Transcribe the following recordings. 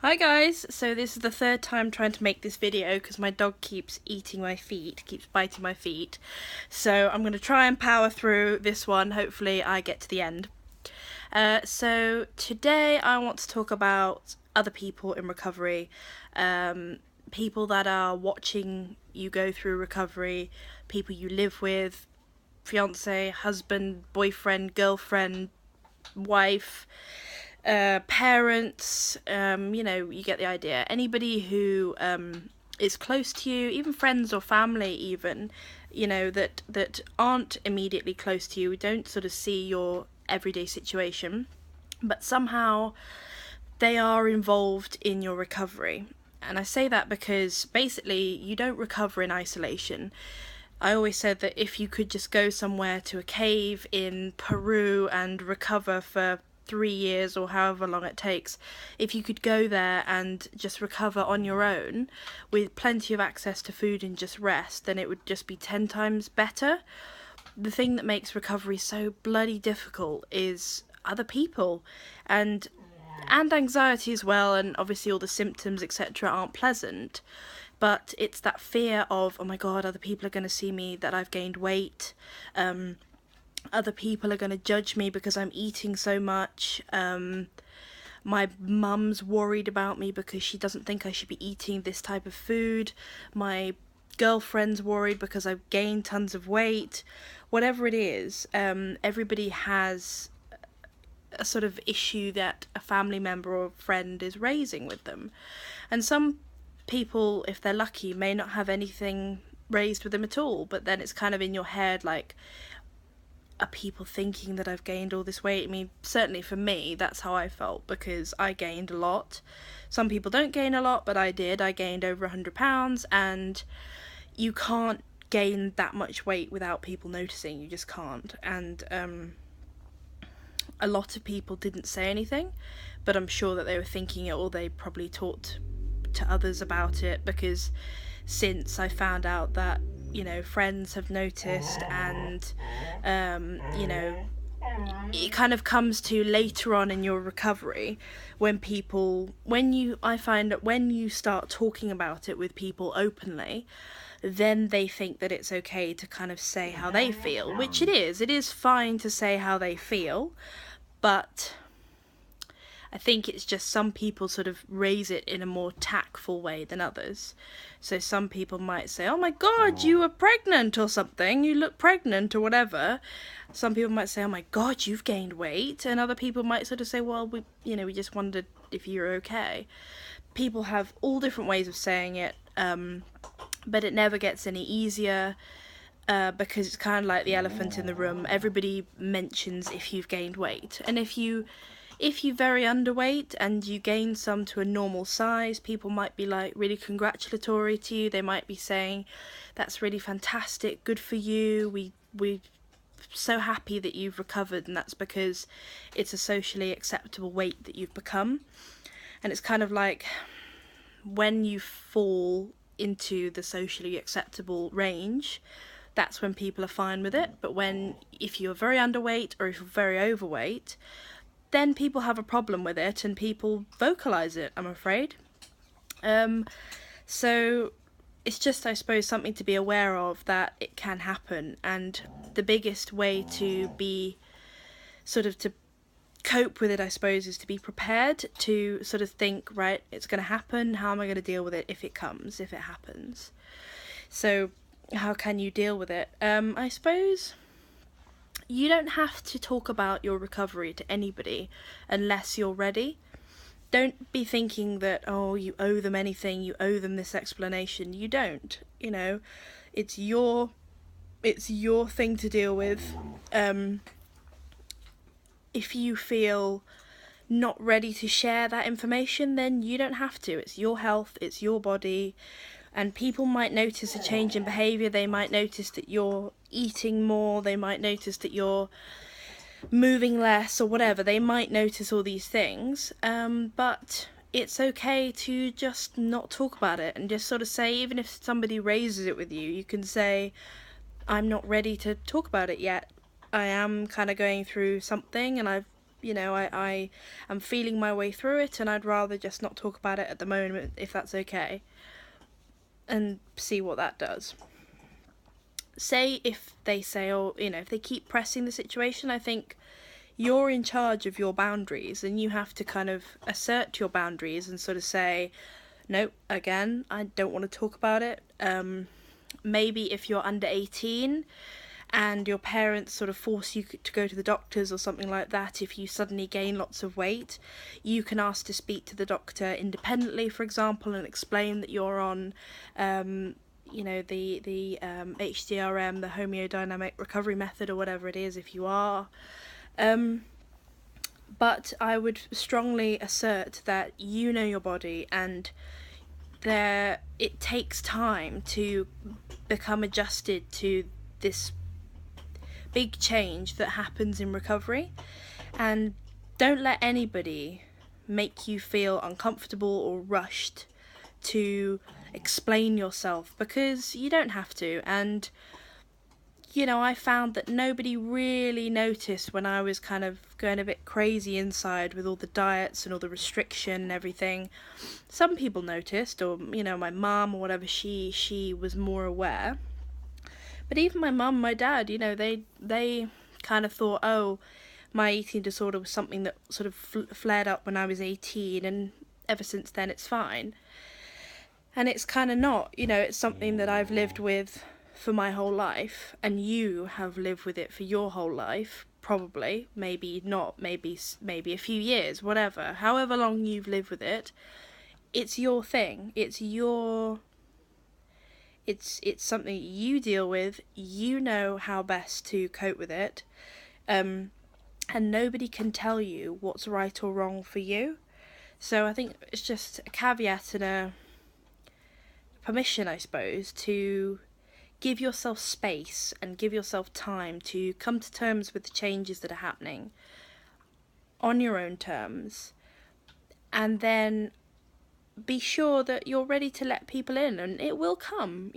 Hi guys, so this is the third time trying to make this video because my dog keeps eating my feet, keeps biting my feet. So I'm going to try and power through this one, hopefully I get to the end. So today I want to talk about other people in recovery, people that are watching you go through recovery, people you live with, fiance, husband, boyfriend, girlfriend, wife, parents, you get the idea. Anybody who is close to you, even friends or family even, that aren't immediately close to you, don't sort of see your everyday situation, but somehow they are involved in your recovery. And I say that because basically you don't recover in isolation. I always said that if you could just go somewhere to a cave in Peru and recover for 3 years or however long it takes, if you could go there and just recover on your own with plenty of access to food and just rest, then it would just be 10 times better. The thing that makes recovery so bloody difficult is other people and anxiety as well, and obviously all the symptoms etc aren't pleasant, but it's that fear of, oh my god, other people are going to see me that I've gained weight, other people are going to judge me because I'm eating so much, my mum's worried about me because she doesn't think I should be eating this type of food, my girlfriend's worried because I've gained tons of weight. Whatever it is, everybody has a sort of issue that a family member or friend is raising with them. And some people, if they're lucky, may not have anything raised with them at all, but then it's kind of in your head like, are people thinking that I've gained all this weight? I mean, certainly for me, that's how I felt, because I gained a lot. Some people don't gain a lot, but I did. I gained over 100 pounds, and you can't gain that much weight without people noticing. You just can't. And a lot of people didn't say anything, but I'm sure that they were thinking it, or they probably talked to others about it, because since I found out that, friends have noticed, and it kind of comes to later on in your recovery when I find that when you start talking about it with people openly, then they think that it's okay to kind of say how they feel, which it is fine to say how they feel, but I think it's just some people sort of raise it in a more tactful way than others. So some people might say, oh my god, you were pregnant or something, you look pregnant or whatever. Some people might say, oh my god, you've gained weight. And other people might sort of say, well, we just wondered if you're okay. People have all different ways of saying it, but it never gets any easier. Because it's kind of like the elephant in the room. Everybody mentions if you've gained weight, and if you're very underweight and you gain some to a normal size, people might be like really congratulatory to you. They might be saying, that's really fantastic, good for you, we're so happy that you've recovered, and that's because it's a socially acceptable weight that you've become. And it's kind of like when you fall into the socially acceptable range, that's when people are fine with it. But if you're very underweight or if you're very overweight, then people have a problem with it and people vocalize it, I'm afraid. So it's just, I suppose, something to be aware of, that it can happen, and the biggest way to cope with it, I suppose, is to be prepared, to sort of think, right, it's going to happen, how am I going to deal with it if it happens? So how can you deal with it? I suppose you don't have to talk about your recovery to anybody unless you're ready. Don't be thinking that, oh, you owe them anything, you owe them this explanation. You don't. It's your thing to deal with. If you feel not ready to share that information, then you don't have to. It's your health, it's your body. And people might notice a change in behaviour, they might notice that you're eating more, they might notice that you're moving less or whatever, they might notice all these things, but it's okay to just not talk about it and just sort of say, even if somebody raises it with you, you can say, I'm not ready to talk about it yet. I am kind of going through something and I've I am feeling my way through it, and I'd rather just not talk about it at the moment, if that's okay, and see what that does. Say if they say, or if they keep pressing the situation, I think you're in charge of your boundaries, and you have to kind of assert your boundaries and sort of say, no, again, I don't want to talk about it. Maybe if you're under 18 and your parents sort of force you to go to the doctors or something like that, if you suddenly gain lots of weight, you can ask to speak to the doctor independently, for example, and explain that you're on the HDRM, the homeodynamic recovery method, or whatever it is, if you are. But I would strongly assert that you know your body, and it takes time to become adjusted to this big change that happens in recovery. And don't let anybody make you feel uncomfortable or rushed to explain yourself, because you don't have to. And I found that nobody really noticed when I was kind of going a bit crazy inside with all the diets and all the restriction and everything. Some people noticed, or my mum or whatever, she was more aware. But even my mum, my dad, they kind of thought, oh, my eating disorder was something that sort of flared up when I was 18, and ever since then it's fine. And it's kind of not, it's something that I've lived with for my whole life, and you have lived with it for your whole life, probably, maybe not, maybe a few years, whatever, however long you've lived with it. It's your thing, it's something you deal with, you know how best to cope with it, and nobody can tell you what's right or wrong for you. So I think it's just a caveat and a permission, I suppose, to give yourself space and give yourself time to come to terms with the changes that are happening on your own terms, and then be sure that you're ready to let people in, and it will come.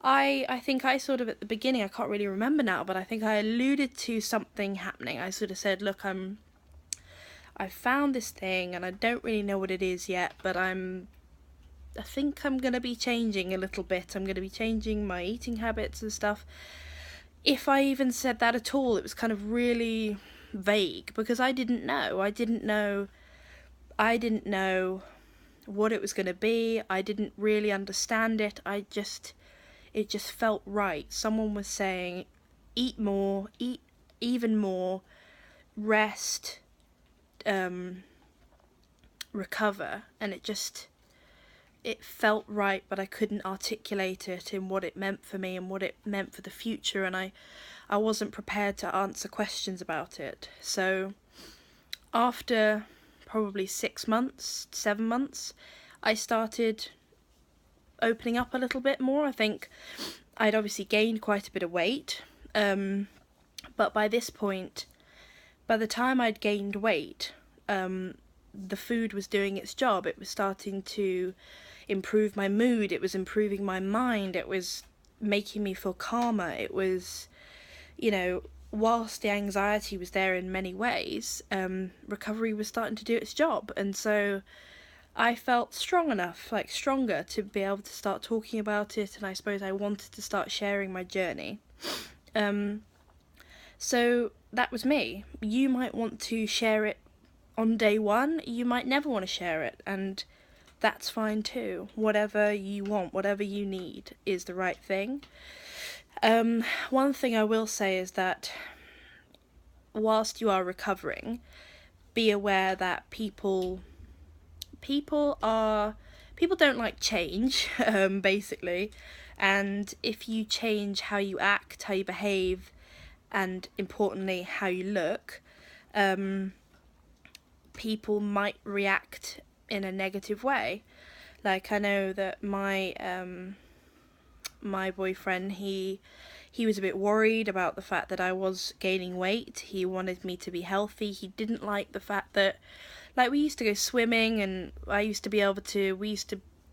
I think I sort of, at the beginning, I can't really remember now, but I think I alluded to something happening. I sort of said, look, I found this thing and I don't really know what it is yet, but I think I'm going to be changing a little bit. I'm going to be changing my eating habits and stuff. If I even said that at all, it was kind of really vague, because I didn't know what it was going to be. I didn't really understand it. It just felt right. Someone was saying, eat more, eat even more, rest, recover, and it felt right, but I couldn't articulate it in what it meant for me and what it meant for the future, and I wasn't prepared to answer questions about it. So after probably 6 months, 7 months, I started opening up a little bit more. I think I'd obviously gained quite a bit of weight, but by this point, by the time I'd gained weight, the food was doing its job. It was starting to improve my mood, it was improving my mind, it was making me feel calmer. It was, whilst the anxiety was there in many ways, recovery was starting to do its job. And so I felt stronger to be able to start talking about it, and I suppose I wanted to start sharing my journey. So that was me. You might want to share it on day one, you might never want to share it, and that's fine too. Whatever you want, whatever you need is the right thing. One thing I will say is that whilst you are recovering, be aware that people don't like change, basically, and if you change how you act, how you behave, and importantly how you look, people might react in a negative way. Like, I know that my boyfriend, he was a bit worried about the fact that I was gaining weight. He wanted me to be healthy. He didn't like the fact that, like, we used to go swimming, and we used to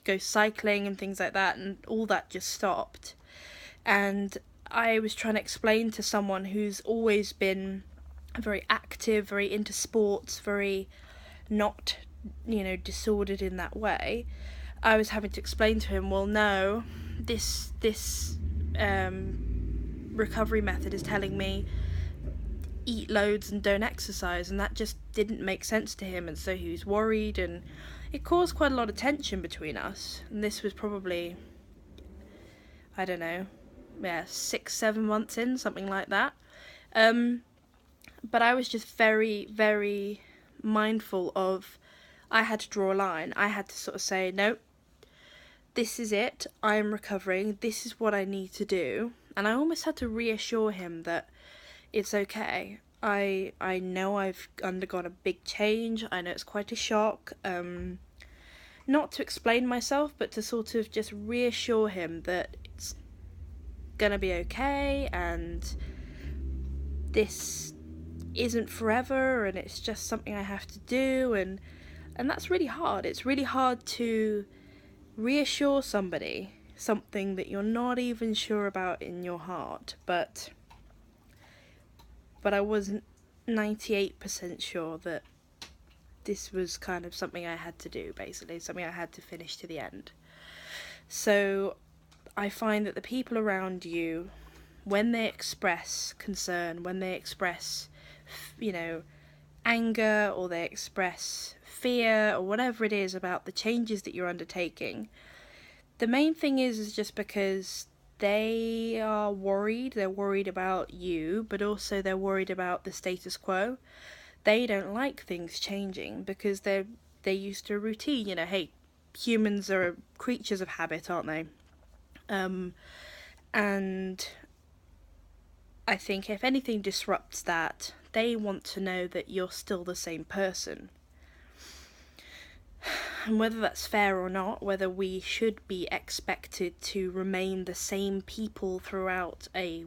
go cycling and things like that, and all that just stopped. And I was trying to explain to someone who's always been very active, very into sports, very not, disordered in that way, I was having to explain to him, well, no, this recovery method is telling me eat loads and don't exercise, and that just didn't make sense to him, and so he was worried, and it caused quite a lot of tension between us. And this was probably, I don't know, 6-7 months in, something like that. But I was just very, very mindful of, I had to draw a line. I had to sort of say, no, this is it, I'm recovering, this is what I need to do. And I almost had to reassure him that it's okay. I know I've undergone a big change. I know it's quite a shock. Not to explain myself, but to sort of just reassure him that it's gonna be okay, and this isn't forever, and it's just something I have to do, and that's really hard. It's really hard to reassure somebody something that you're not even sure about in your heart, but I wasn't 98% sure that this was kind of something I had to do, basically, something I had to finish to the end. So I find that the people around you, when they express concern, when they express, anger, or they express fear, or whatever it is about the changes that you're undertaking, the main thing is just because they are worried. They're worried about you, but also they're worried about the status quo. They don't like things changing because they're used to a routine. Hey, humans are creatures of habit, aren't they? And I think if anything disrupts that, they want to know that you're still the same person. And whether that's fair or not, whether we should be expected to remain the same people throughout a